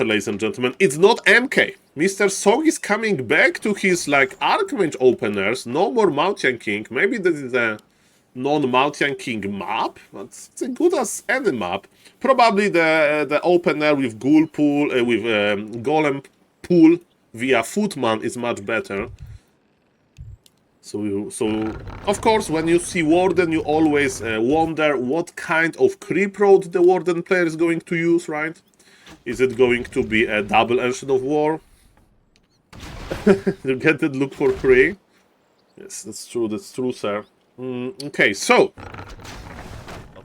ladies and gentlemen. It's not MK. Mr. Sog is coming back to his, like, Archmage openers. No more Mountain King. Maybe this is a non-Mountain King map, but it's as good as any map. Probably the opener with Ghoul Pool, with Golem Pool via Footman is much better. So of course, when you see Warden, you always wonder what kind of creep road the Warden player is going to use, right? Is it going to be a double Ancient of War? You get it, look for free. Yes, that's true, sir. Okay, so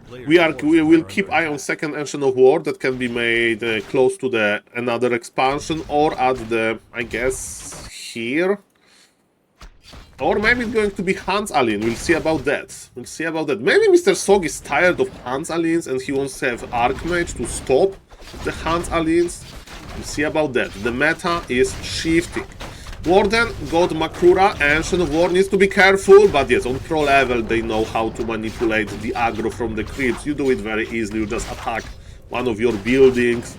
we will keep eye on second Ancient of War that can be made close to the another expansion, or at the, I guess, here. Or maybe it's going to be Hans Alien. We'll see about that. Maybe Mr. Sog is tired of Hans Aliens and he wants to have Archmage to stop the Hans Aliens. We'll see about that. The meta is shifting. Warden got Makrura. Ancient of War needs to be careful, but yes, on pro level they know how to manipulate the aggro from the creeps. You do it very easily. You just attack one of your buildings.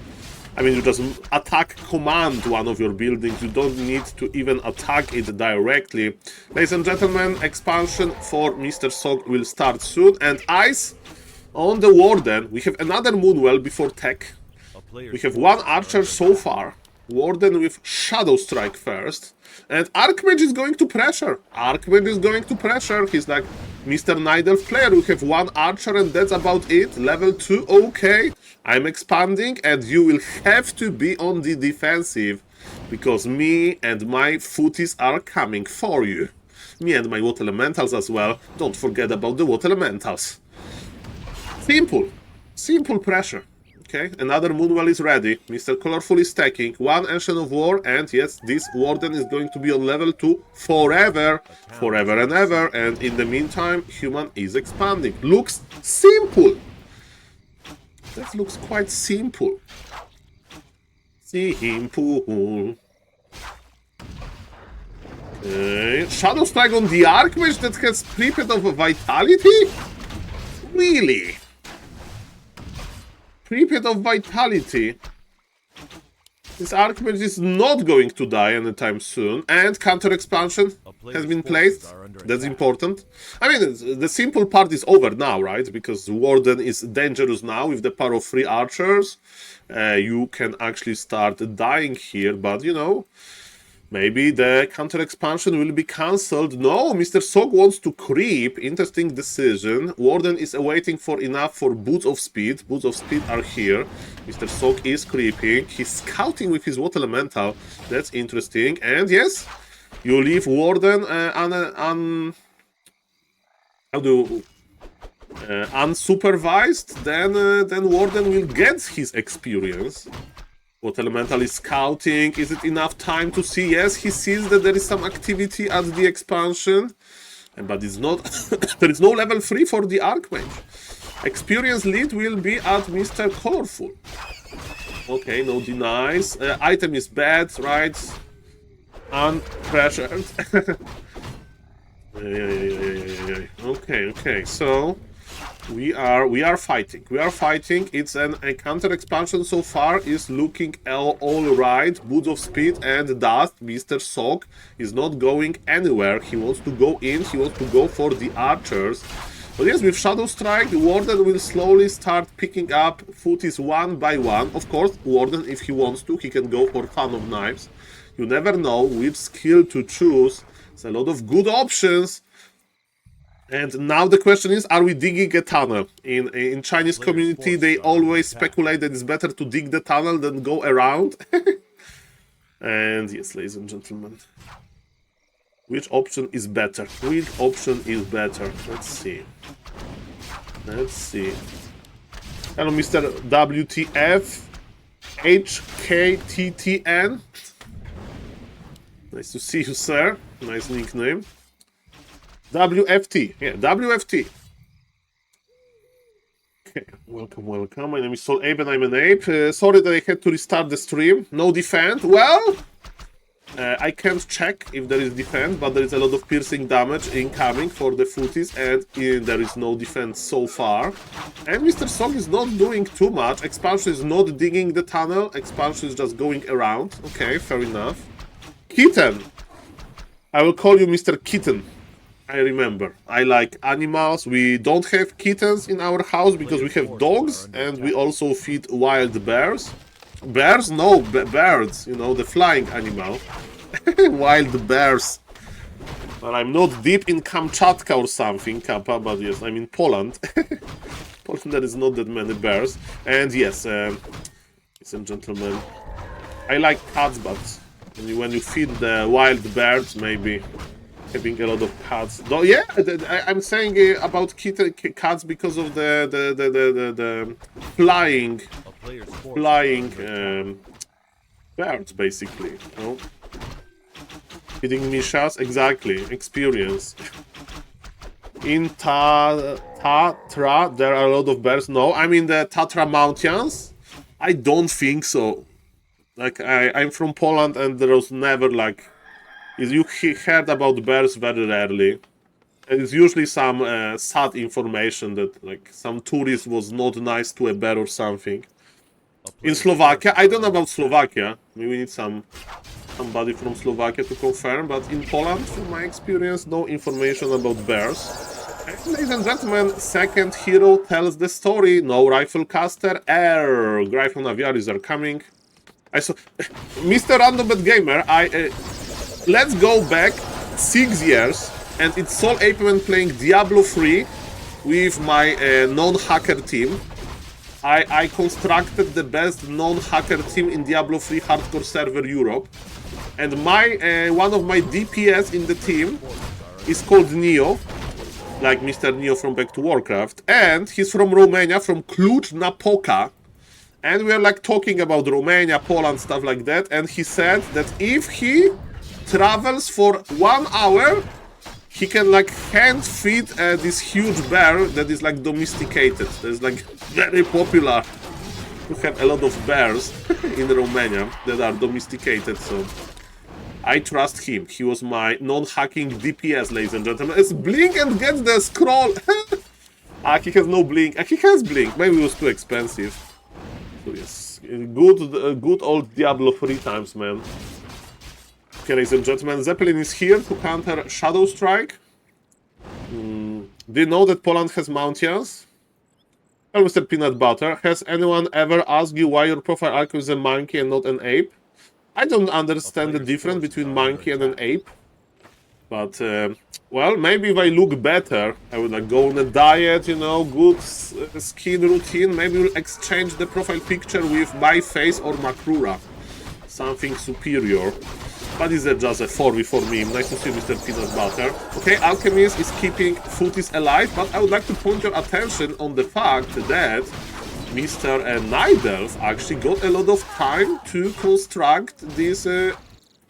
I mean, you just attack command one of your buildings. You don't need to even attack it directly. Ladies and gentlemen, expansion for Mr. Sog will start soon. And eyes on the Warden. We have another Moonwell before tech. We have one Archer so far. Warden with Shadow Strike first. And Archmage is going to pressure. He's like Mr. Night Elf player. We have one Archer and that's about it. Level 2, okay. I'm expanding and you will have to be on the defensive. Because me and my footies are coming for you. Me and my Water Elementals as well. Don't forget about the Water Elementals. Simple pressure. Okay, another Moonwell is ready. Mr. Colorful is stacking. One Ancient of War, and yes, this Warden is going to be on level 2 forever and ever. And in the meantime, Human is expanding. Looks simple. That looks quite simple. Simple. Okay, Shadow Strike on the Archmage that has Pripyat of Vitality? Really? Pripyat of Vitality. This Archmage is not going to die anytime soon. And counter expansion has been placed. That's important. I mean, the simple part is over now, right? Because Warden is dangerous now with the power of 3 archers. You can actually start dying here, but you know, maybe the counter expansion will be cancelled. No, Mr. Sog wants to creep. Interesting decision. Warden is awaiting for enough for Boots of Speed. Boots of Speed are here. Mr. Sog is creeping. He's scouting with his Water Elemental. That's interesting. And yes, you leave Warden unsupervised. Then Warden will get his experience. What Elemental is scouting. Is it enough time to see? Yes, he sees that there is some activity at the expansion. But it's not. There is no level 3 for the Archmage. Experience lead will be at Mr. Colorful. Okay, no denies. Item is bad, right? Unpressured. Okay, so we are fighting. It's a counter expansion so far is looking all right. Boots of Speed and Dust. Mr. Sog is not going anywhere. He wants to go in. He wants to go for the archers. But yes, with Shadow Strike, the Warden will slowly start picking up footies one by one. Of course, Warden, if he wants to, he can go for Fan of Knives. You never know which skill to choose. There's a lot of good options. And now the question is, are we digging a tunnel? In Chinese community, they always speculate that it's better to dig the tunnel than go around. And yes, ladies and gentlemen, which option is better? Let's see. Hello, Mr. WTF HKTTN. Nice to see you, sir. Nice nickname. WFT. Yeah, WFT. Okay, welcome. My name is SaulApeMan. I'm an ape. Sorry that I had to restart the stream. No defend. Well, I can't check if there is defense, but there is a lot of piercing damage incoming for the footies, and there is no defense so far. And Mr. Song is not doing too much. Expansion is not digging the tunnel. Expansion is just going around. Okay, fair enough. Kitten! I will call you Mr. Kitten. I remember. I like animals. We don't have kittens in our house because we have dogs, and we also feed wild bears. Bears? No, birds. You know, the flying animal. Wild bears. Well, I'm not deep in Kamchatka or something, Kappa, but yes, I'm in Poland. Poland, there is not that many bears. And yes, ladies and gentlemen, I like cats, but when you feed the wild birds, maybe having a lot of cats. Though, yeah, I'm saying about cats because of the flying birds, basically. You know? Feeding Mishas, exactly. Experience. In Tatra, there are a lot of bears. No, I mean the Tatra Mountains. I don't think so. Like I'm from Poland, and there was never like. You heard about bears very rarely. It's usually some sad information that like some tourist was not nice to a bear or something. In Slovakia, I don't know about Slovakia. Maybe we need somebody from Slovakia to confirm. But in Poland, from my experience, no information about bears. And, ladies and gentlemen, second hero tells the story. No rifle caster. Gryphon Aviaries are coming. I saw Mr. Randombet Gamer. Let's go back 6 years, and it's SaulApeMan playing Diablo 3 with my non-hacker team. I constructed the best non-hacker team in Diablo 3 hardcore server Europe, and one of my DPS in the team is called Neo, like Mr. Neo from Back to Warcraft, and he's from Romania, from Cluj-Napoca. And we are like talking about Romania, Poland, stuff like that, and he said that if he travels for 1 hour, he can like hand feed this huge bear that is like domesticated. There's like very popular to have a lot of bears in Romania that are domesticated, so I trust him. He was my non-hacking DPS, ladies and gentlemen. It's blink and get the scroll. He has no blink. He has blink. Maybe it was too expensive. So yes, good old Diablo 3 times, man. Okay, ladies and gentlemen, Zeppelin is here to counter Shadow Strike. Do you know that Poland has mountains? Well, Mr. Peanut Butter, has anyone ever asked you why your profile icon is a monkey and not an ape? I don't understand the difference between monkey and an ape. But, well, maybe if I look better, I would like go on a diet, you know, good skin routine. Maybe we'll exchange the profile picture with my face or Makrura. Something superior. But is that just a 4v4 meme? Nice to see Mr. Peanut Butter. Okay, Alchemist is keeping Footies alive, but I would like to point your attention on the fact that Mr. Night Elf actually got a lot of time to construct this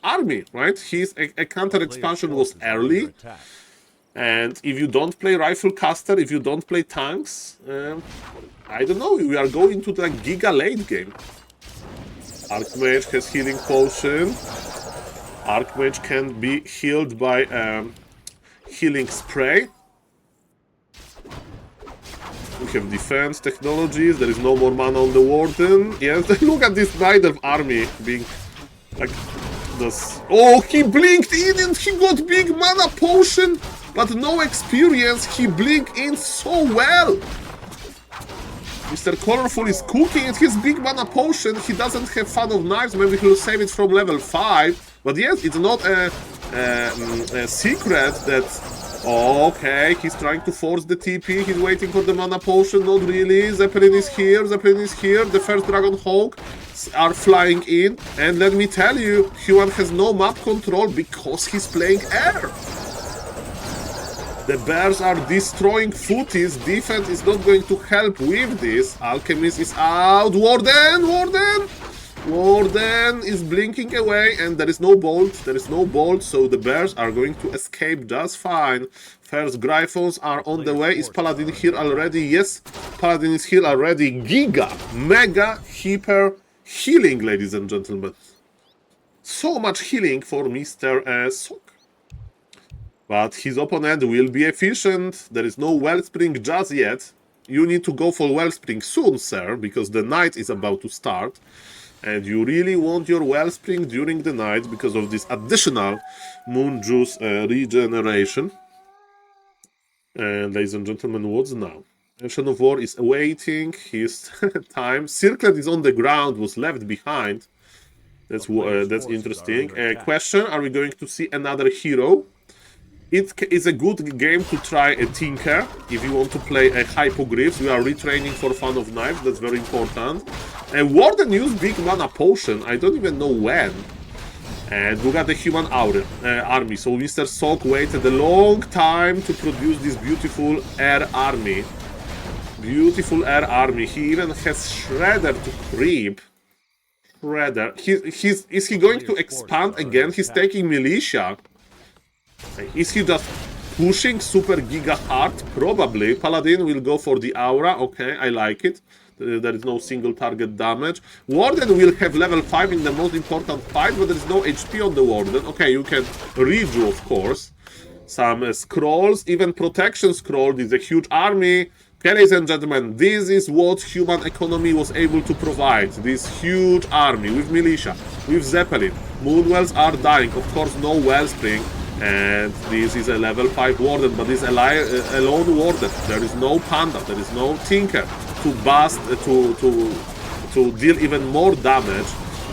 army, right? His a counter expansion was early, and if you don't play Rifle Caster, if you don't play tanks, I don't know, we are going to the Giga late game. Archmage has healing potion. Archmage can be healed by healing spray. We have defense technologies. There is no more mana on the Warden. Yes, look at this Night Elf army being like this. Oh, he blinked in and he got big mana potion, but no experience. He blinked in so well. Mr. Colorful is cooking at his big mana potion. He doesn't have Fan of Knives. Maybe he'll save it from level 5. But yes, it's not a secret that... Oh, okay, he's trying to force the TP. He's waiting for the mana potion. Not really. Zeppelin is here. Zeppelin is here. The first Dragon Hawk are flying in. And let me tell you, Huan has no map control because he's playing air. The bears are destroying Footies. Defense is not going to help with this. Alchemist is out. Warden! Warden! Warden is blinking away, and there is no bolt. There is no bolt, so the bears are going to escape just fine. First Gryphons are on the way. Is Paladin here already? Yes, Paladin is here already. Giga, mega, hyper healing, ladies and gentlemen. So much healing for Mr. Sok. But his opponent will be efficient. There is no Wellspring just yet. You need to go for Wellspring soon, sir, because the night is about to start. And you really want your Wellspring during the night because of this additional Moon Juice regeneration. And ladies and gentlemen, what's now? Ancient of War is awaiting his time. Circlet is on the ground, was left behind. That's interesting. Question, are we going to see another hero? It is a good game to try a Tinker if you want to play a Hypogryphs. We are retraining for Fan of Knives, that's very important. Warden used Big Mana Potion, I don't even know when. And look at the human army. So Mr. Sok waited a long time to produce this beautiful air army. Beautiful air army. He even has Shredder to creep. Shredder. Is he going to expand again? He's taking Militia. Is he just pushing Super Giga hard? Probably. Paladin will go for the Aura. Okay, I like it. There is no single target damage. Warden will have level 5 in the most important fight, but there is no HP on the Warden. Okay, you can redo, of course. Some scrolls, even protection scroll. This is a huge army. Okay, ladies and gentlemen, this is what human economy was able to provide. This huge army with Militia, with Zeppelin. Moonwells are dying. Of course, no Wellspring. And this is a level 5 Warden, but this is a lone Warden. There is no Panda, there is no Tinker to bust, to deal even more damage.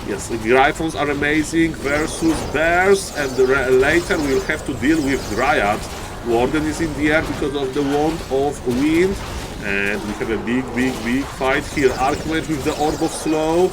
Yes, the Gryphons are amazing versus Bears, and later we'll have to deal with Dryads. Warden is in the air because of the Wand of Wind, and we have a big fight here. Archmage with the Orb of Slow.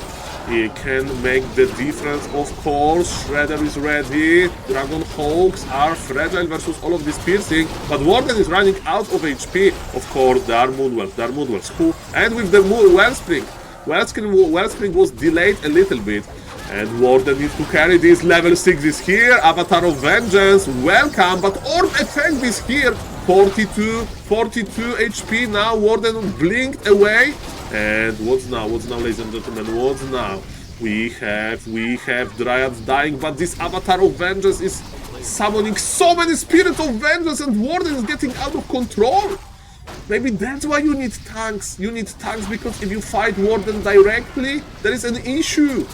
He can make the difference, of course. Shredder is ready. Dragon Hawks are fragile versus all of this piercing. But Warden is running out of HP. Of course, there are Moonwells. Who? And with the Wellspring. Wellspring was delayed a little bit. And Warden needs to carry this. Level 6 is here. Avatar of Vengeance. Welcome. But Orb Effect is here. 42 HP now. Warden blinked away. And what's now, ladies and gentlemen? What's now? We have Dryads dying, but this Avatar of Vengeance is summoning so many Spirits of Vengeance, and Warden is getting out of control. Maybe that's why you need tanks. You need tanks because if you fight Warden directly, there is an issue.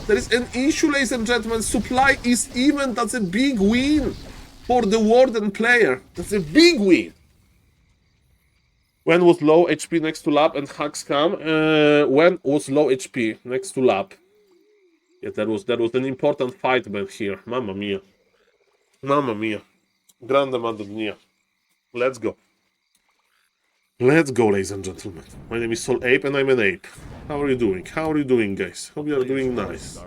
There is an issue, ladies and gentlemen. Supply is even. That's a big win for the Warden player. That's a big win. When was low HP next to lab and hacks come? When was low HP next to lab? Yeah, that was an important fight man here. Mamma mia. Mamma mia. Grande Madre mia. Let's go. Let's go, ladies and gentlemen. My name is SaulApe and I'm an ape. How are you doing? How are you doing, guys? Hope you are doing nice.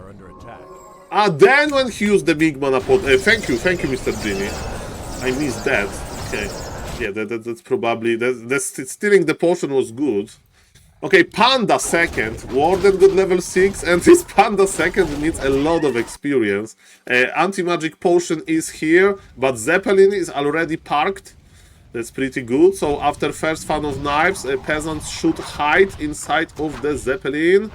Then when he used the big mana pot. Thank you, Mr. Jimmy. I missed that. Okay. Yeah, that's probably... That's stealing the potion was good. Okay, Panda second. Warden got level 6, and this Panda second needs a lot of experience. Anti-magic potion is here, but Zeppelin is already parked. That's pretty good. So after first Fan of Knives, peasants should hide inside of the Zeppelin.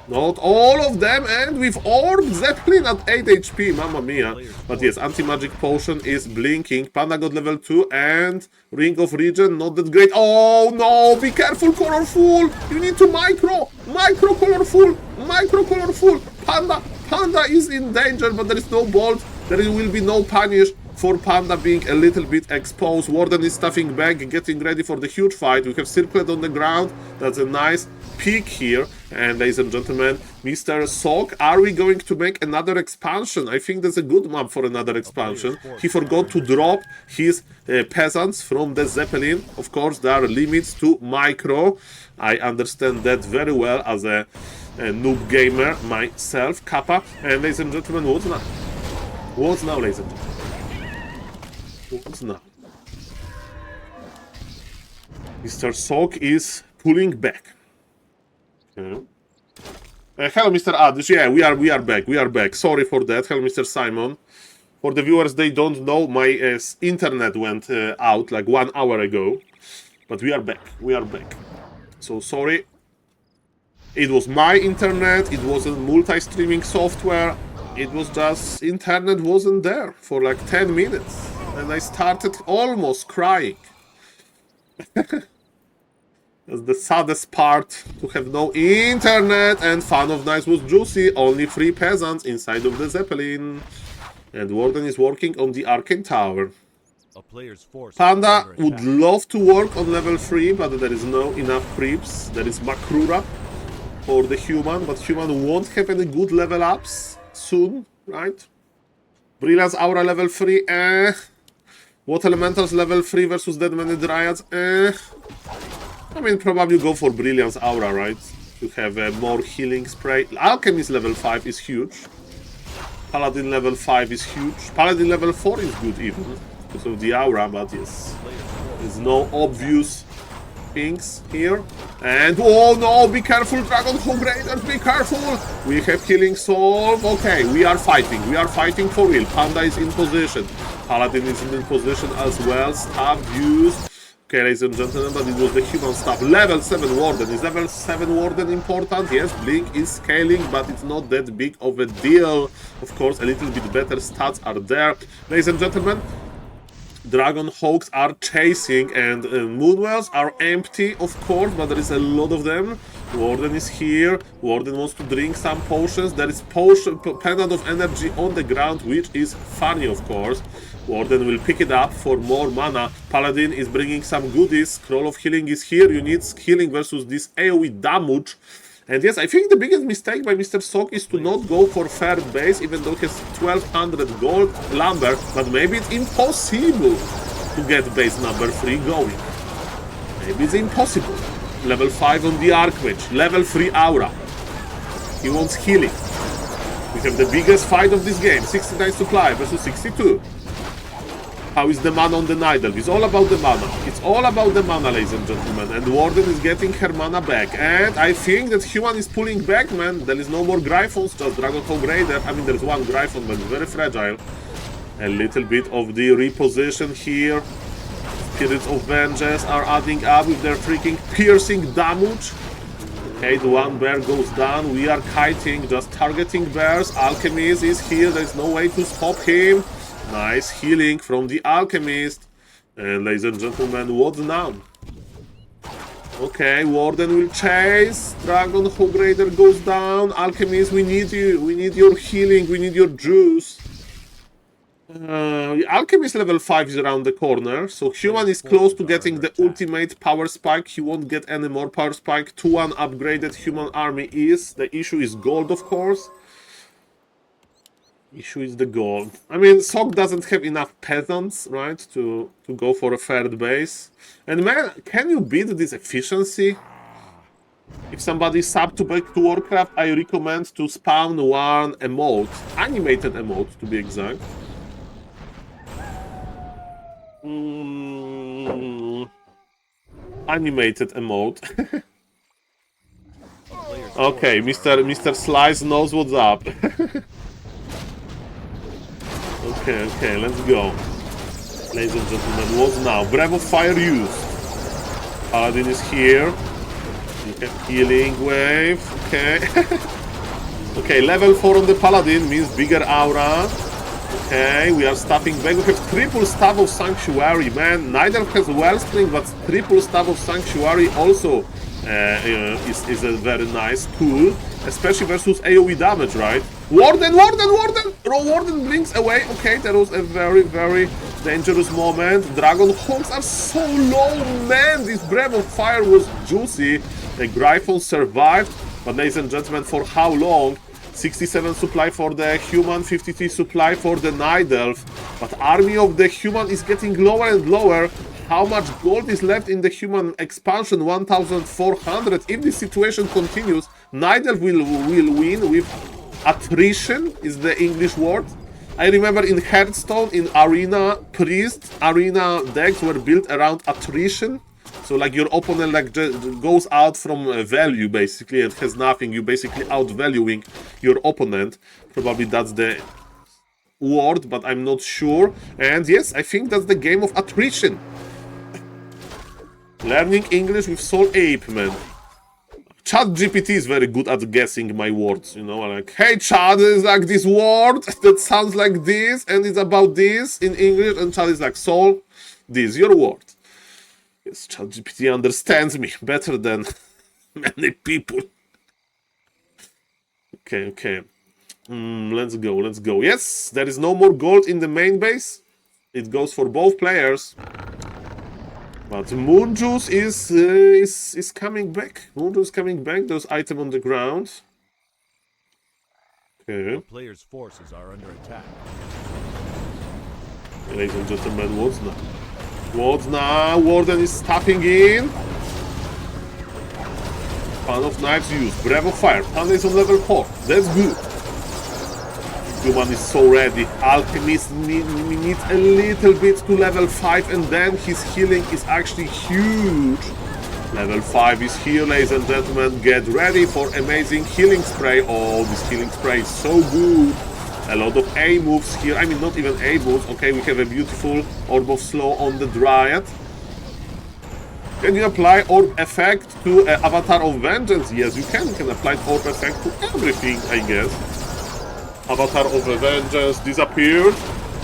Not all of them, and with Orb Zeppelin at 8 HP, mamma mia. But yes, anti-magic potion is blinking. Panda got level 2, and Ring of Regen, not that great. Oh no, be careful, Colorful. You need to micro Colorful. Panda is in danger, but there is no bolt. There will be no punish for Panda being a little bit exposed. Warden is stuffing back, getting ready for the huge fight. We have Circlet on the ground. That's a nice peak here. And ladies and gentlemen, Mr. Sok, are we going to make another expansion? I think that's a good map for another expansion. He forgot to drop his peasants from the Zeppelin. Of course, there are limits to micro. I understand that very well as a noob gamer myself, Kappa. And ladies and gentlemen, what's now? What's now, ladies and gentlemen? What's now? Mr. Sok is pulling back. Okay. Hello, Mr. Adish. Yeah, we are back. Sorry for that. Hello, Mr. Simon. For the viewers, they don't know, my internet went out like 1 hour ago. But we are back. So sorry. It was my internet. It was a multi-streaming software. It was just internet wasn't there for like 10 minutes. And I started almost crying. That's the saddest part, to have no internet, and Fun of Nights was juicy, only 3 peasants inside of the Zeppelin. And Warden is working on the Arcane Tower. Panda would love to work on level 3, but there is no enough creeps. There is Makrura for the human, but human won't have any good level ups soon, right? Brilliance Aura level 3, What Elementals level 3 versus that many Dryads, I mean, probably go for Brilliance Aura, right? To have a more healing spray. Alchemist level 5 is huge. Paladin level 5 is huge. Paladin level 4 is good even, because of the aura, but yes. There's no obvious things here. And, oh no, be careful, Dragon Hog Raiders, be careful! We have healing solve. Okay, we are fighting for real. Panda is in position. Paladin is in position as well. Staff used. Okay, ladies and gentlemen, but it was the human stuff. Level 7 Warden. Is level 7 Warden important? Yes, Blink is scaling, but it's not that big of a deal. Of course, a little bit better stats are there. Ladies and gentlemen, Dragon Hawks are chasing, and Moonwells are empty, of course, but there is a lot of them. Warden is here. Warden wants to drink some potions. There is pendant of energy on the ground, which is funny, of course. Warden will pick it up for more mana. Paladin is bringing some goodies. Scroll of Healing is here. You need healing versus this AoE damage. And yes, I think the biggest mistake by Mr. Sok is to not go for third base, even though he has 1200 gold lumber. But maybe it's impossible to get base number 3 going. Maybe it's impossible. Level 5 on the Archmage. Level 3 Aura. He wants healing. We have the biggest fight of this game. 69 supply versus 62. How is the mana on the Night Elf? It's all about the mana. It's all about the mana, ladies and gentlemen. And Warden is getting her mana back. And I think that Human is pulling back, man. There is no more Gryphons, just Dragon Hog Raider. I mean, there's one Gryphon, but it's very fragile. A little bit of the reposition here. Spirits of Vengeance are adding up with their freaking piercing damage. Okay, the one bear goes down. We are kiting, just targeting bears. Alchemist is here. There's no way to stop him. Nice healing from the Alchemist. And ladies and gentlemen, what now? Okay, Warden will chase. Dragon Hog Raider goes down. Alchemist, we need you. We need your healing. We need your juice. Alchemist level 5 is around the corner. So Human is close to getting the ultimate power spike. He won't get any more power spike. 2-1 upgraded Human army is. The issue is gold, of course. Issue is the gold. I mean, Sok doesn't have enough peasants, right, to go for a third base. And man, can you beat this efficiency? If somebody sub to back to Warcraft, I recommend to spawn one emote. Animated emote, to be exact. Animated emote. Okay, Mr. Slice knows what's up. Okay, let's go. Ladies and gentlemen, what's now? Breath of Fire used. Paladin is here. You have healing wave. Okay. Okay, level 4 on the Paladin means bigger aura. Okay, we are staffing back. We have triple staff of Sanctuary, man. Neither has Wellspring, but triple staff of Sanctuary also is a very nice tool, especially versus AoE damage, right? Warden! Warden blinks away. Okay, that was a very, very dangerous moment. Dragon Hawks are so low, man. This Breath of Fire was juicy. The Gryphon survived, but ladies and gentlemen, for how long? 67 supply for the Human, 53 supply for the Night Elf. But Army of the Human is getting lower and lower. How much gold is left in the Human expansion? 1,400. If this situation continues, Night Elf will win with Attrition, is the English word. I remember in Hearthstone, in Arena Priest, Arena decks were built around Attrition. So like your opponent like goes out from value basically and has nothing. You basically outvaluing your opponent. Probably that's the word, but I'm not sure. And yes, I think that's the game of Attrition. Learning English with SaulApeMan. ChatGPT is very good at guessing my words, you know, like, hey Chat, is like this word that sounds like this, and it's about this in English, and Chat is like, Saul, this, your word. Yes, ChatGPT understands me better than many people. Okay. Let's go. Yes, there is no more gold in the main base. It goes for both players. But Moon Juice is coming back. Moon Juice coming back. There's item on the ground. Okay. The player's forces are under attack. Ladies and gentlemen, what's now? What's now? Warden is tapping in. Fan of Knives used. Breath of Fire. Panda is on level 4. That's good. Human is so ready. Alchemist needs a little bit to level 5, and then his healing is actually huge. Level 5 is here, ladies and gentlemen. Get ready for amazing healing spray. Oh, this healing spray is so good. A lot of A moves here. I mean, not even A moves. Okay, we have a beautiful Orb of Slow on the Dryad. Can you apply Orb Effect to Avatar of Vengeance? Yes, you can. You can apply Orb Effect to everything, I guess. Avatar of Vengeance disappeared,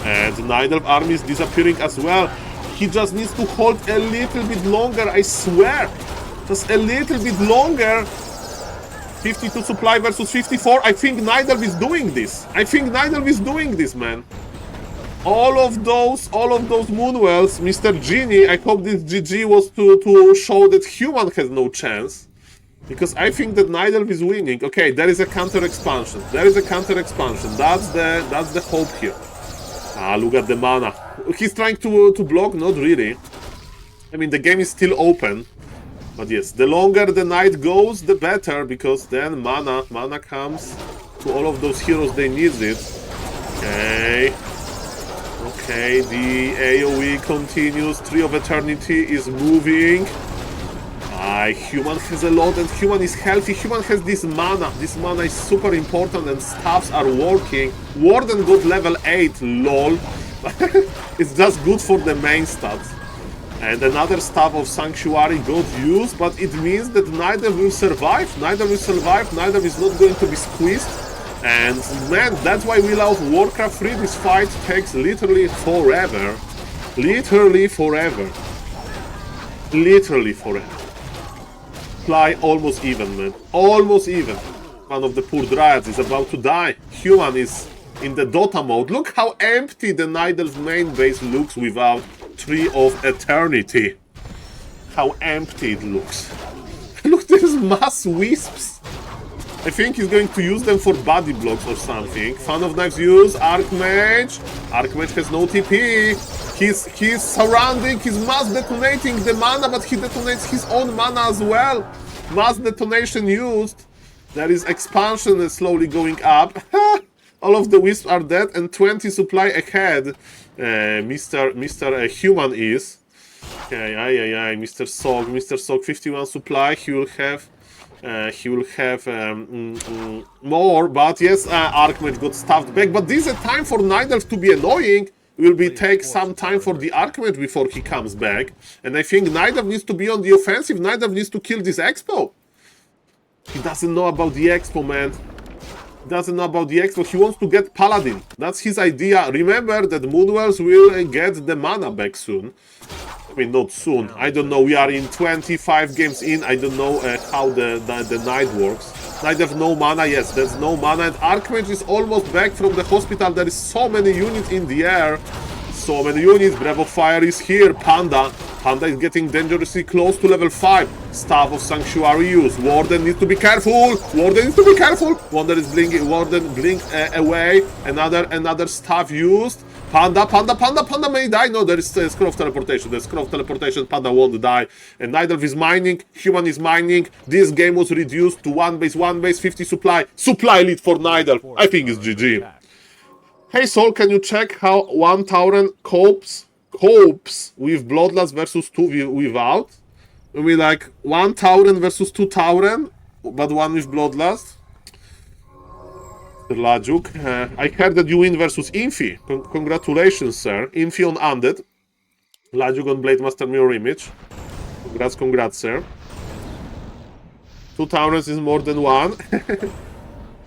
and Night Elf army is disappearing as well. He just needs to hold a little bit longer, I swear. Just a little bit longer. 52 supply versus 54. I think Night Elf is doing this. Man. All of those Moonwells, Mr. Genie, I hope this GG was to show that human has no chance. Because I think that Night Elf is winning. Okay, there is a counter expansion. That's the hope here. Ah, look at the mana. He's trying to block, not really. I mean, the game is still open. But yes, the longer the night goes, the better, because then mana comes to all of those heroes, they need it. Okay, the AoE continues. Tree of Eternity is moving. Human has a lot, and human is healthy. Human has this mana. This mana is super important, and staffs are working. Warden got level 8, lol. It's just good for the main stats. And another staff of Sanctuary got used, but it means that neither will survive. Neither is not going to be squeezed. And man, that's why we love Warcraft 3. This fight takes literally forever. Literally forever. Fly almost even, man. Almost even. One of the poor Dryads is about to die. Human is in the Dota mode. Look how empty the Night Elf main base looks without Tree of Eternity. How empty it looks. Look, there's mass wisps. I think he's going to use them for body blocks or something. Fan of Knives use. Archmage. Archmage has no TP. He's surrounding, he's mass detonating the mana, but he detonates his own mana as well. Mass detonation used. There is expansion slowly going up. All of the wisps are dead, and 20 supply ahead. Mr. Human is. Okay, Mr. Sog, 51 supply. He will have more, but yes, Archmage got stuffed back. But this is a time for Night Elf to be annoying. Take some time for the Archmage before he comes back. And I think Night Elf needs to be on the offensive. Night Elf needs to kill this Expo. He doesn't know about the Expo, man. He doesn't know about the Expo. He wants to get Paladin. That's his idea. Remember that Moonwells will get the mana back soon. I mean, not soon. I don't know. We are in 25 games in. I don't know how the night works. Night have no mana. Yes, there's no mana. And Archmage is almost back from the hospital. There is so many units in the air. So many units. Breath of Fire is here. Panda is getting dangerously close to level 5. Staff of Sanctuary use. Warden needs to be careful. Warden is blinking. Warden blinked away. Another staff used. Panda may die. No, there is Scroll of Teleportation. There's Scroll of Teleportation. Panda won't die. And Night Elf is mining. Human is mining. This game was reduced to one base, 50 supply. Supply lead for Night Elf. I think it's GG. Hey Saul, can you check how 1 Tauren copes with Bloodlust versus 2 without? I mean, like 1 Tauren versus 2 Tauren, but 1 with Bloodlust. Lajuk, I heard that you win versus Infi. Congratulations, sir. Infi on Undead. Lajuk on Blade Master Mirror Image. Congrats, sir. 2 towers is more than 1.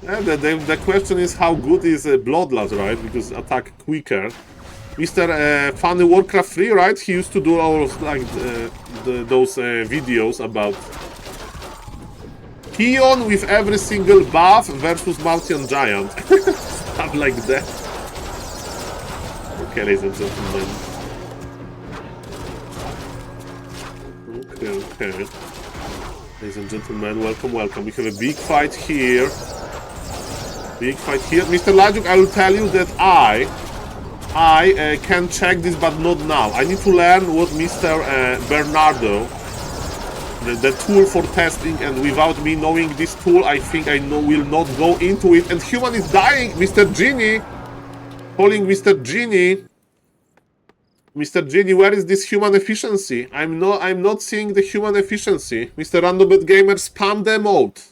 Yeah, the question is how good is Bloodlust, right? Because attack quicker. Mr. Funny Warcraft 3, right? He used to do all of, like those videos about Peon with every single buff versus Mountain Giant. Stuff like that. Okay, ladies and gentlemen. Okay. Ladies and gentlemen, welcome. We have a big fight here. Mr. Lajuk, I will tell you that I can check this, but not now. I need to learn what Mr. Bernardo, the tool for testing, and without me knowing this tool, I think I will not go into it. And human is dying, Mr. Genie. Calling Mr. Genie. Mr. Genie, where is this human efficiency? I'm not seeing the human efficiency. Mr. Randombet Gamer, spam the emote.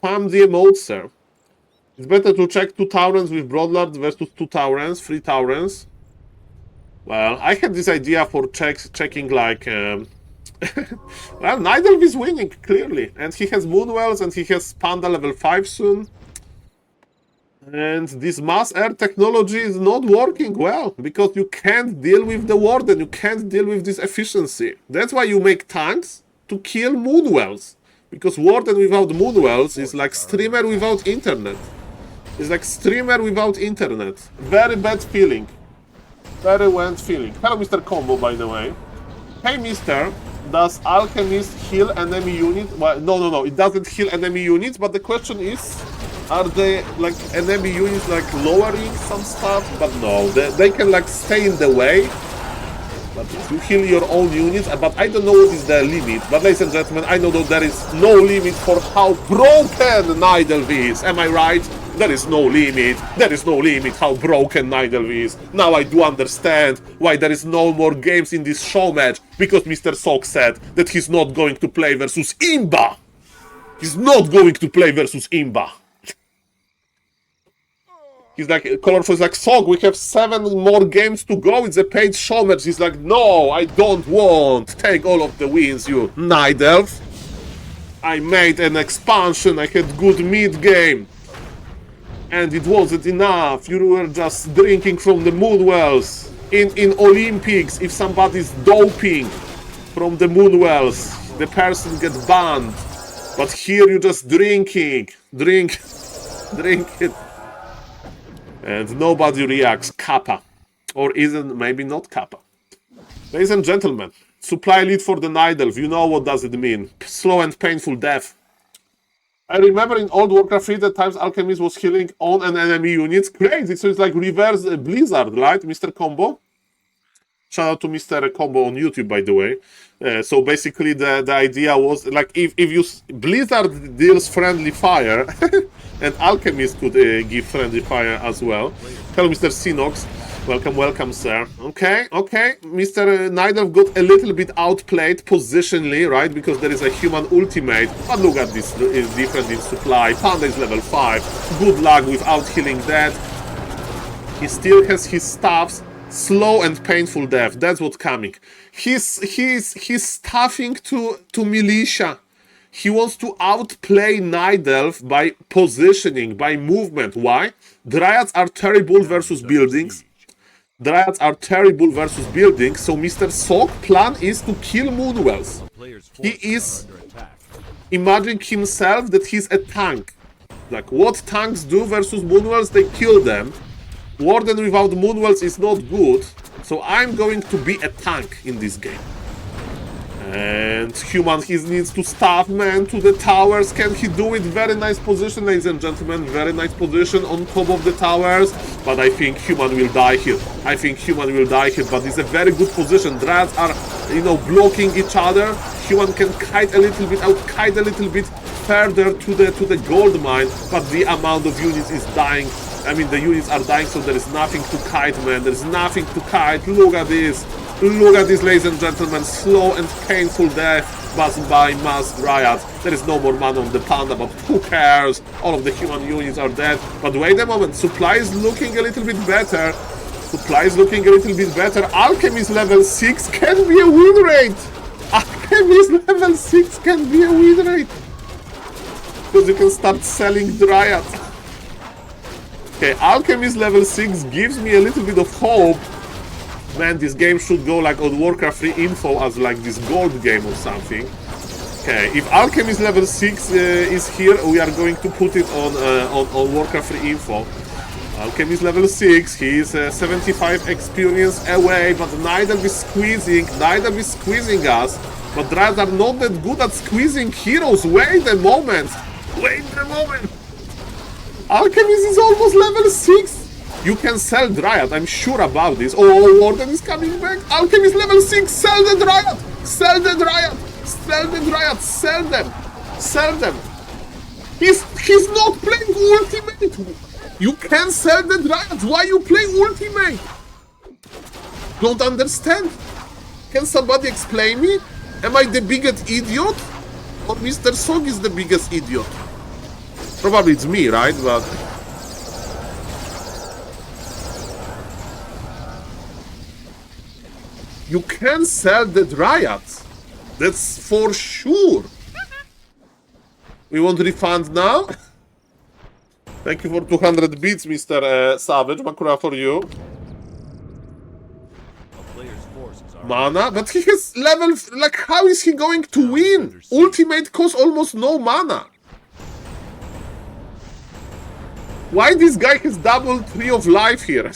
Spam the emote, sir. It's better to check 2 Taurens with Broadlord versus 2 Taurens, 3 Taurens. Well, I had this idea for checking like... well, Nidalv is winning, clearly. And he has Moonwells and he has Panda level 5 soon. And this mass air technology is not working well, because you can't deal with the Warden, you can't deal with this efficiency. That's why you make tanks to kill Moonwells. Because Warden without Moonwells is like streamer without internet. It's like streamer without internet. Very bad feeling. Very bad feeling. Hello, Mr. Combo, by the way. Hey, Mister, does Alchemist heal enemy units? Well, no, it doesn't heal enemy units, but the question is, are they, like, enemy units, like, lowering some stuff? But no, they can, like, stay in the way. But if you heal your own units, but I don't know what is the limit. But ladies and gentlemen, I know that there is no limit for how broken Nidalv is. Am I right? There is no limit. There is no limit how broken Nidalv is. Now I do understand why there is no more games in this show match. Because Mr. Sok said that he's not going to play versus Imba. He's not going to play versus Imba. He's like, Colorful is like, Sok, we have 7 more games to go. It's a paid show match. He's like, no, I don't want. Take all of the wins, you Nidalv. I made an expansion. I had good mid-game. And it wasn't enough. You were just drinking from the Moonwells. In Olympics, if somebody's doping from the Moonwells, the person gets banned. But here you're just drinking. Drink it. And nobody reacts. Kappa. Or isn't, maybe not Kappa. Ladies and gentlemen, supply lead for the Nidalv. You know what does it mean. Slow and painful death. I remember in old Warcraft 3 that times Alchemist was healing on an enemy units. Crazy, so it's like reverse Blizzard, right, Mr. Combo? Shout out to Mr. Combo on YouTube, by the way. So basically the idea was, like, if you... Blizzard deals friendly fire, and Alchemist could give friendly fire as well. Hello, Mr. Sinox. Welcome, sir. Okay. Mr. Nidalv got a little bit outplayed positionally, right? Because there is a human ultimate. But look at this, is different in supply. Panda is level 5. Good luck without healing that. He still has his staffs. Slow and painful death. That's what's coming. He's staffing to militia. He wants to outplay Nidalv by positioning, by movement. Why? Dryads are terrible versus buildings. So Mr. Sok plan is to kill Moonwells. He is imagining himself that he's a tank. Like, what tanks do versus Moonwells? They kill them. Warden without Moonwells is not good, so I'm going to be a tank in this game. And human, he needs to staff man to the towers. Can he do it? Very nice position, ladies and gentlemen. Very nice position on top of the towers. But I think human will die here. But it's a very good position. Dryads are, blocking each other. Human can kite a little bit out, kite a little bit further to the gold mine. But the amount of units is dying. I mean, the units are dying, so there is nothing to kite, man. There is nothing to kite. Look at this. Look at this, ladies and gentlemen. Slow and painful death by mass Dryads. There is no more mana on the Panda, but who cares? All of the human units are dead. But wait a moment. Supply is looking a little bit better. Alchemist level 6 can be a win rate. Because you can start selling Dryad. Okay, Alchemist level 6 gives me a little bit of hope. Man, this game should go like on Warcraft 3 info as like this gold game or something. Okay, if Alchemist level 6 is here, we are going to put it on Warcraft 3 info. Alchemist level 6, he is 75 experience away, but neither is squeezing us. But Dryads are not that good at squeezing heroes. Wait a moment. Alchemist is almost level 6. You can sell Dryad, I'm sure about this. Oh, Warden is coming back. Alchemist level 6, sell the Dryad. Sell the Dryad. Sell them. He's not playing ultimate. You can sell the Dryads. Why you play ultimate? Don't understand. Can somebody explain me? Am I the biggest idiot? Or Mr. Sog is the biggest idiot? Probably it's me, right? But you can sell the Dryads. That's for sure. We want refund now? Thank you for 200 bits, Mr. Savage. Makura for you. Mana? But he has level... Like, how is he going to win? Ultimate costs almost no mana. Why this guy has double 3 of life here?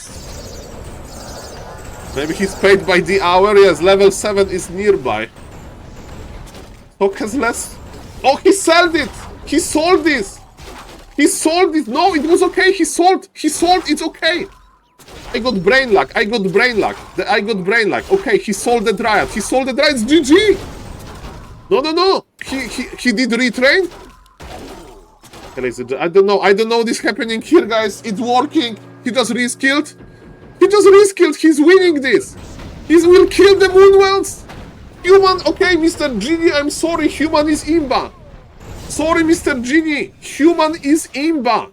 Maybe he's paid by the hour. Yes, level 7 is nearby. Hawk has less... Oh, he sold it! He sold this! He sold it! No, it was okay! He sold! It's okay! I got brain luck! Okay, he sold the Dryad! It's GG! No! He did retrain? I don't know this happening here, guys. It's working! He just reskilled! He's winning this! He will kill the Moonwells! Human, okay, Mr. Genie, I'm sorry, human is imba. Sorry, Mr. Genie, human is imba.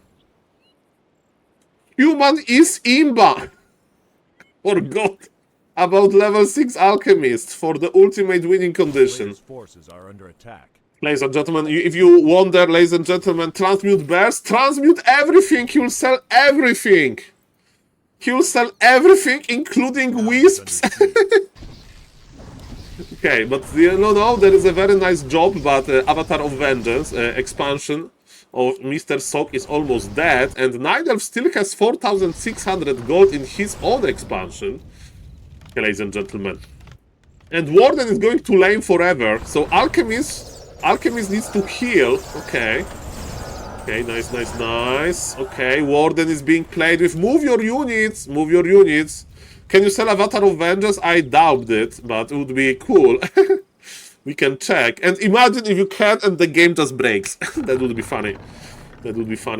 Forgot about level 6 Alchemist for the ultimate winning condition. Forces are under attack. Ladies and gentlemen, if you wonder, ladies and gentlemen, transmute bears, transmute everything, he will sell everything. Including wisps. Okay, but no, there is a very nice job, but Avatar of Vengeance expansion of Mr. Sok is almost dead, and Nidelf still has 4,600 gold in his own expansion. Okay, ladies and gentlemen. And Warden is going to lane forever, so Alchemist needs to heal. Okay, nice. Okay, Warden is being played with. Move your units. Can you sell Avatar of Vengeance? I doubt it, but it would be cool. We can check. And imagine if you can and the game just breaks. That would be funny.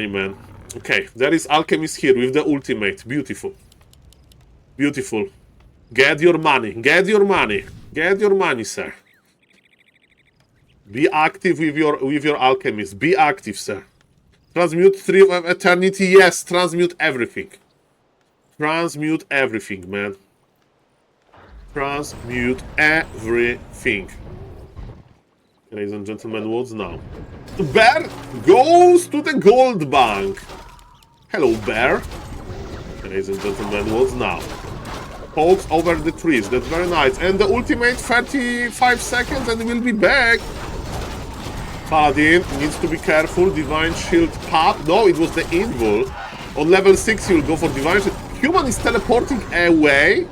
Man. Okay, there is Alchemist here with the ultimate. Beautiful. Get your money, sir. Be active with your Alchemist. Be active, sir. Transmute 3 of Eternity. Yes, transmute everything. Transmute everything, man. Transmute everything. Ladies and gentlemen, what's now? The bear goes to the gold bank. Hello, bear. Ladies and gentlemen, what's now? Pokes over the trees. That's very nice. And the ultimate 35 seconds and we'll be back. Paladin needs to be careful. Divine Shield pop. No, it was the Invul. On level 6, he will go for Divine Shield. Human is teleporting away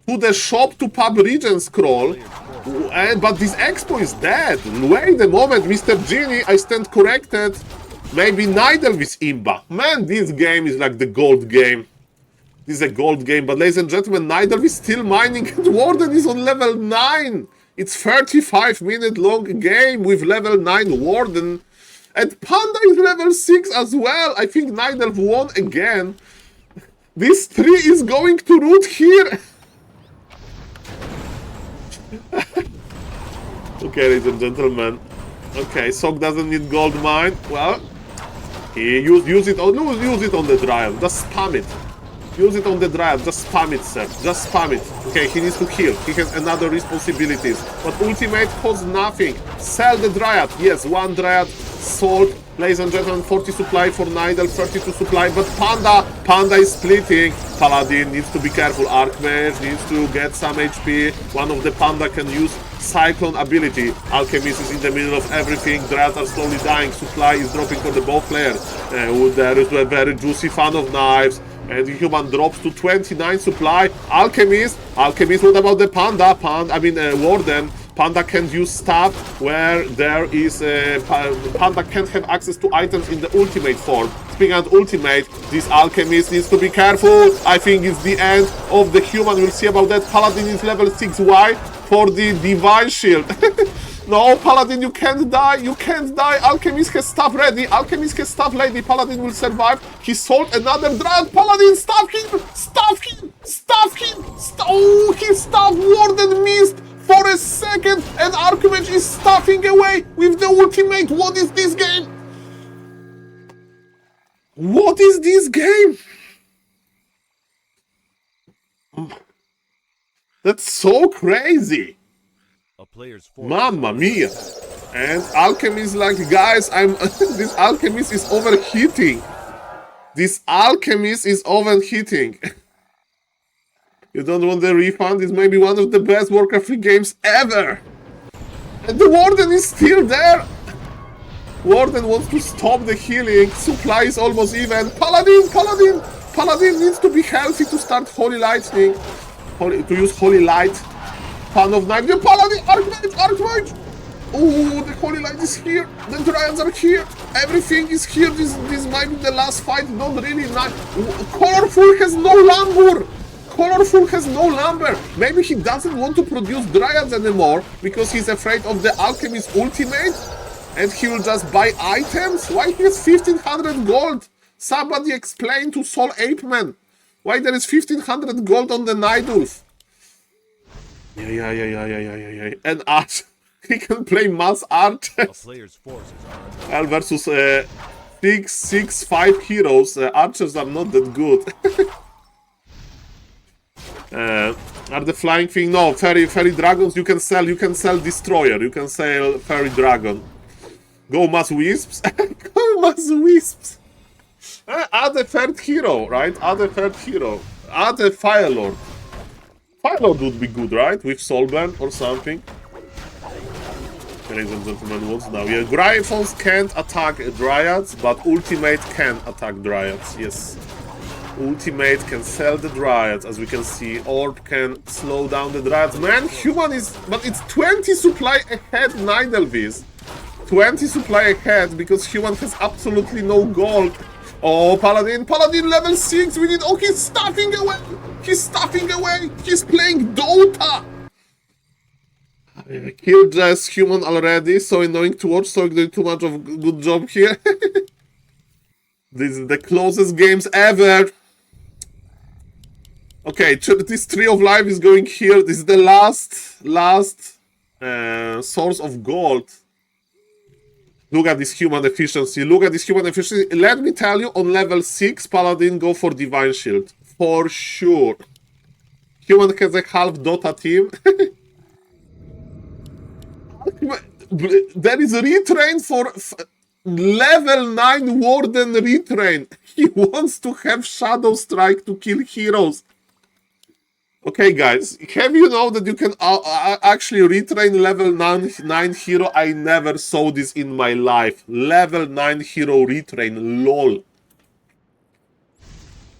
to the shop to pub Regen Scroll. But this Expo is dead. Wait a moment, Mr. Genie, I stand corrected. Maybe Nidal is Imba. Man, this game is like the gold game. This is a gold game, but ladies and gentlemen, Nidal is still mining and Warden is on level 9. It's 35-minute long game with level 9 Warden. And Panda is level 6 as well. I think Nidal won again. This tree is going to root here. Okay, ladies and gentlemen. Okay, Sok doesn't need gold mine. Well, he use it on the Dryad. Just spam it. Use it on the Dryad. Just spam it, sir. Just spam it. Okay, he needs to heal. He has another responsibilities. But ultimate costs nothing. Sell the Dryad. Yes, one Dryad sold. Ladies and gentlemen, 40 supply for Nidal, 32 supply. But Panda is splitting. Paladin needs to be careful. Archmage needs to get some HP. One of the Panda can use Cyclone ability. Alchemist is in the middle of everything. Dryads are slowly dying. Supply is dropping for the both players. There is a very juicy fan of knives. And the human drops to 29 supply. Alchemist, what about the Panda? Warden. Panda can use stuff where there is Panda can't have access to items in the ultimate form. Speaking of ultimate, this Alchemist needs to be careful. I think it's the end of the human. We'll see about that. Paladin is level 6. Why? For the Divine Shield. No, Paladin, you can't die. You can't die. Alchemist has stuff ready. Alchemist has stuff ready. Paladin will survive. He sold another Dryad. Paladin, stop him! Stop him! Stop him! Oh, he stuffed. Warden missed for a second, and Archmage is stuffing away with the ultimate. What is this game? What is this game? That's so crazy. Mamma mia. And Alchemist like, guys, this Alchemist is overheating. This Alchemist is overheating. You don't want the refund? It's maybe one of the best Warcraft 3 games ever. And the Warden is still there. Warden wants to stop the healing. Supply is almost even. Paladin needs to be healthy to start Holy Lightning. To use Holy Light. Fan of Knife. The Paladin! Archmage! Oh, the Holy Light is here. The Dryads are here. Everything is here. This might be the last fight. Not really nice. Colorful has no lumber. Maybe he doesn't want to produce Dryads anymore because he's afraid of the Alchemist ultimate and he will just buy items. Why he has 1500 gold? Somebody explain to SaulApeMan why there is 1500 gold on the Nidulf. Yeah. And Arch, he can play mass archers. Well, versus 6-5 heroes, archers are not that good. Are the flying thing? No, fairy dragons you can sell destroyer, you can sell fairy dragon. Go mass wisps. Go mass wisps. Add a third hero, right? Add a Firelord. Firelord would be good, right? With Soulburn or something. Ladies and gentlemen, what's now? Yeah, Gryphons can't attack Dryads, but Ultimate can attack Dryads, yes. Ultimate can sell the Dryads, as we can see. Orb can slow down the Dryads. Man, human is... But it's 20 supply ahead, Nidalvis. 20 supply ahead, because human has absolutely no gold. Oh, Paladin level 6. We need... Oh, he's stuffing away. He's playing Dota. Killed this human already. So annoying to watch. So doing too much of a good job here. This is the closest games ever. Okay, this Tree of Life is going here. This is the last source of gold. Look at this human efficiency. Let me tell you, on level 6, Paladin go for Divine Shield. For sure. Human has a half Dota team. There is a retrain for level 9 Warden retrain. He wants to have Shadow Strike to kill heroes. Okay, guys, have you know that you can actually retrain level 9 hero? I never saw this in my life. Level 9 hero retrain, lol.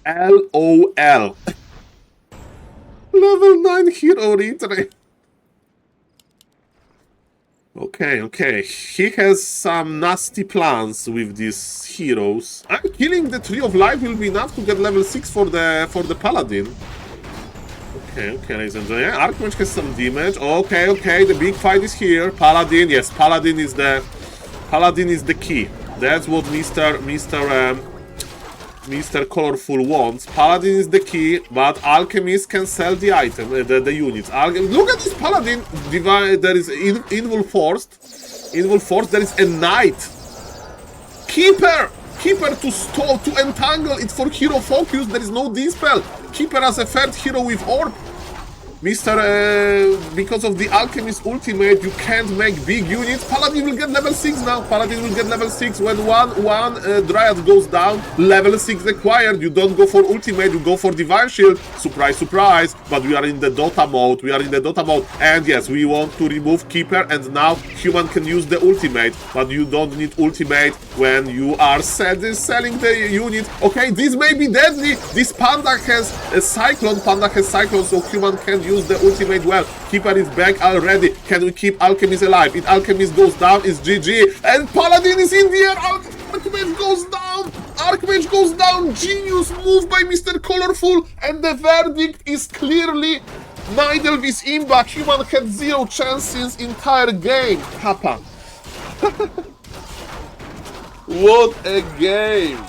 LOL. Level 9 hero retrain. Okay. He has some nasty plans with these heroes. Killing the Tree of Life will be enough to get level 6 for the Paladin. Okay, ladies and gentlemen. Yeah, Archmage has some damage. Okay, the big fight is here. Paladin, yes, Paladin is the key. That's what Mr. Colorful wants. Paladin is the key, but Alchemist can sell the item, the units. Look at this Paladin. There is Invul Force. There is a Knight. Keeper. Keeper to stall, to entangle. It's for hero focus. There is no dispel. Keeper as a third hero with orb. Because of the Alchemist ultimate, you can't make big units. Paladin will get level 6 now. Paladin will get level 6 when one Dryad goes down. Level 6 required. You don't go for ultimate, you go for Divine Shield. Surprise, surprise. But we are in the Dota mode. We are in the Dota mode. And yes, we want to remove Keeper, and now human can use the ultimate. But you don't need ultimate when you are selling the unit. Okay, this may be deadly. This Panda has a Cyclone. Panda has Cyclone, so human can use the ultimate well. Keeper is back already. Can we keep Alchemist alive? If Alchemist goes down, it's GG. And Paladin is in the air. Archmage goes down. Archmage goes down. Genius move by Mr. Colorful. And the verdict is clearly Nidal with Imba. Human had 0 chance since entire game. Kappa. What a game.